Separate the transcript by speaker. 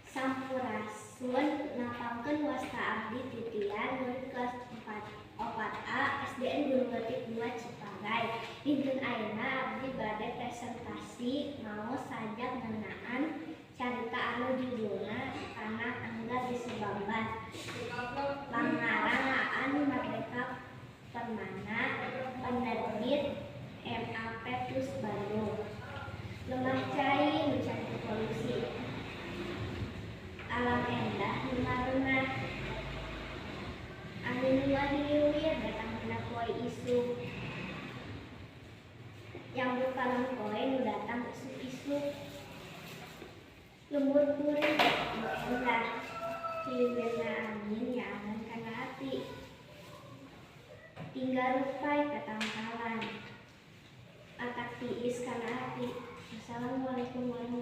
Speaker 1: Sampurasun napangkeun wasta abdi titian murid kelas 4A SDN Gunung Letik 2 Cipagai. Dinten ayeuna abdi bade presentasi maos sajak ngeunaan carita anu judulna Anak Angga di Subamban. Pangarang Aan Merdeka Permana, penerbit MAP Plus Bandung. Lemah cai nu cantik polusi, alam endah nu maruna, angin nu hiliwir datang kena poe isu, nyambut palang poe nu datang isuk-isuk, lembur kuring nu endah, hiliwirna angin nyaangan kana ati, tinggal rupai katangkalan, atak tiis kana ati. Assalamualaikum warahmatullahi